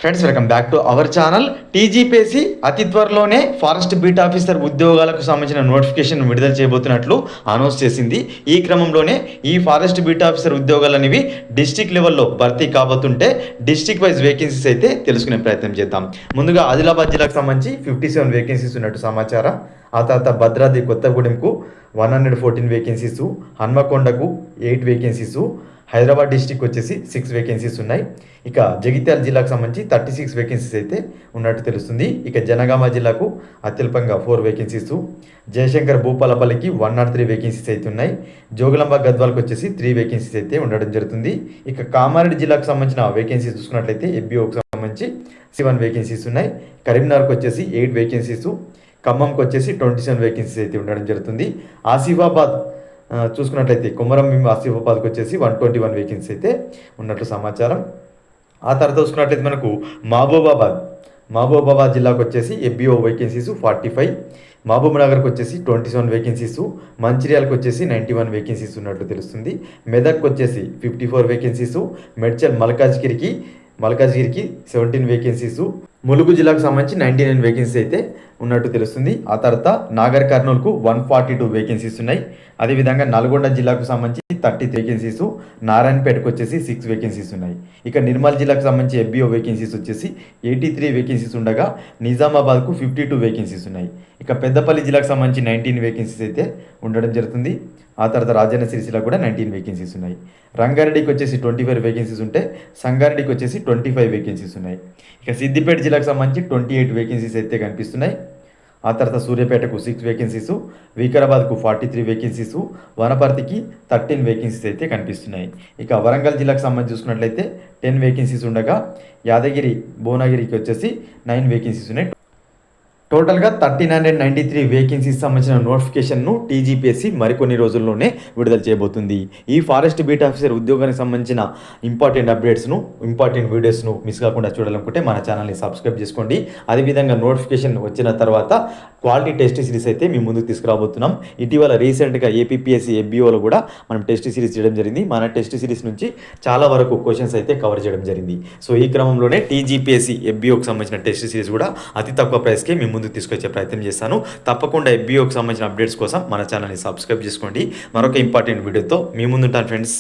Friends, welcome back to our channel. TGPSC అతి త్వరలోనే forest beat officer ఉద్యోగాలకు సంబంధించిన నోటిఫికేషన్ విడుదల చేయబోతున్నట్లు అనౌన్స్ చేసింది. ఈ క్రమంలోనే ఈ ఫారెస్ట్ బీట్ ఆఫీసర్ ఉద్యోగాలు అనేవి డిస్టిక్ లెవెల్లో భర్తీ కాబోతుంటే డిస్టిక్ వైజ్ వేకెన్సీస్ అయితే తెలుసుకునే ప్రయత్నం చేద్దాం. ముందుగా ఆదిలాబాద్ జిల్లాకు సంబంధించి 57 వేకెన్సీస్ ఉన్నట్టు సమాచారం. ఆ తర్వాత భద్రాద్రి కొత్తగూడెంకు 114 వేకెన్సీస్, హన్మకొండకు 8 వేకెన్సీస్, హైదరాబాద్ డిస్టిక్ వచ్చేసి 6 వేకెన్సీస్ ఉన్నాయి. ఇక జగిత్యాల జిల్లాకు సంబంధించి 36 వేకెన్సీస్ అయితే ఉన్నట్టు తెలుస్తుంది. ఇక జనగామ జిల్లాకు అత్యల్పంగా 4 వేకెన్సీస్, జయశంకర్ భూపాలపల్లికి 103 వేకెన్సీస్ అయితే ఉన్నాయి. జోగులాంబ గద్వాలకు వచ్చేసి 3 వేకెన్సీస్ అయితే ఉండడం జరుగుతుంది. ఇక కామారెడ్డి జిల్లాకు సంబంధించిన వేకెన్సీస్ చూసుకున్నట్లయితే ఎఫ్బిఓకి సంబంధించి 7 వేకెన్సీస్ ఉన్నాయి. కరీంనగర్కి వచ్చేసి 8 వేకెన్సీస్, ఖమ్మంకి వచ్చేసి 27 వేకెన్సీస్ అయితే ఉండడం జరుగుతుంది. ఆసిఫాబాద్ చూసుకున్నట్లయితే కొమరం భీం ఆసిఫాబాద్కి వచ్చేసి 121 వేకెన్సీ అయితే ఉన్నట్లు సమాచారం. ఆ తర్వాత చూసుకున్నట్లయితే మనకు మహబూబాబాద్ జిల్లాకు వచ్చేసి ఎఫ్బిఓ వేకెన్సీస్ 45, మహబూబ్ నగర్కి వచ్చేసి 27 వేకెన్సీస్, మంచిర్యాలకు వచ్చేసి 91 వేకెన్సీస్ ఉన్నట్లు తెలుస్తుంది. మెదక్కి వచ్చేసి 54 వేకెన్సీస్, మెడ్చల్ మల్కాజ్గిరికి 17 వేకెన్సీస్, ములుగు జిల్లాకు సంబంధించి 99 వేకెన్సీ అయితే ఉన్నట్టు తెలుస్తుంది. ఆ తర్వాత నాగర్ కర్నూలుకు 142 వేకెన్సీస్ ఉన్నాయి. అదేవిధంగా నల్గొండ జిల్లాకు సంబంధించి 30 వేకెన్సీస్, నారాయణపేటకు వచ్చేసి 6 వేకెన్సీస్ ఉన్నాయి. ఇక నిర్మల్ జిల్లాకు సంబంధించి ఎఫ్బిఓ వేకెన్సీస్ వచ్చేసి 83 వేకెన్సీస్ ఉండగా నిజామాబాద్కు 52 వేకెన్సీస్ ఉన్నాయి. ఇక పెద్దపల్లి జిల్లాకు సంబంధించి 19 వేకెన్సీస్ అయితే ఉండడం జరుగుతుంది. ఆ తర్వాత రాజన్న సిరిసిల్ల కూడా 19 వేకెన్సీస్ ఉన్నాయి. రంగారెడ్డికి వచ్చేసి 24 వేకెన్సీస్ ఉంటే సంగారెడ్డికి వచ్చేసి 25 వేకెన్సీస్ ఉన్నాయి. ఇక సిద్దిపేట జిల్లాకు సంబంధించి 28 వేకెన్సీస్ అయితే కనిపిస్తున్నాయి. ఆ తర్వాత సూర్యాపేటకు 6 వేకెన్సీస్, వికారాబాద్కు 43 వేకెన్సీస్, వనపర్తికి 13 వేకెన్సీస్ అయితే కనిపిస్తున్నాయి. ఇక వరంగల్ జిల్లాకు సంబంధించి చూసుకున్నట్లయితే 10 వేకెన్సీస్ ఉండగా యాదగిరి భువనగిరికి వచ్చేసి 9 వేకెన్సీస్ ఉన్నాయి. టోటల్గా 1393 వేకెన్సీస్ సంబంధించిన నోటిఫికేషన్ను టీజీపీఎస్సీ మరికొన్ని రోజుల్లోనే విడుదల చేయబోతుంది. ఈ ఫారెస్ట్ బీట్ ఆఫీసర్ ఉద్యోగానికి సంబంధించిన ఇంపార్టెంట్ అప్డేట్స్ను, ఇంపార్టెంట్ వీడియోస్ను మిస్ కాకుండా చూడాలనుకుంటే మన ఛానల్ని సబ్స్క్రైబ్ చేసుకోండి. అదేవిధంగా నోటిఫికేషన్ వచ్చిన తర్వాత క్వాలిటీ టెస్ట్ సిరీస్ అయితే మీ ముందుకు తీసుకురాబోతున్నాం. ఇటీవల రీసెంట్గా ఏపీపీఎస్సీ ఎఫ్బిఓలో కూడా మనం టెస్ట్ సిరీస్ చేయడం జరిగింది. మన టెస్ట్ సిరీస్ నుంచి చాలా వరకు క్వశ్చన్స్ అయితే కవర్ చేయడం జరిగింది. సో ఈ క్రమంలోనే టీజీపీఎస్సీ ఎఫ్బిఓకి సంబంధించిన టెస్ట్ సిరీస్ కూడా అతి తక్కువ ప్రైస్కే మీ ముందుకు తీసుకొచ్చే ప్రయత్నం చేస్తాను. తప్పకుండా ఎఫ్బిఓకి సంబంధించిన అప్డేట్స్ కోసం మన ఛానల్ని సబ్స్క్రైబ్ చేసుకోండి. మరొక ఇంపార్టెంట్ వీడియోతో మీ ముందుంటాను ఫ్రెండ్స్.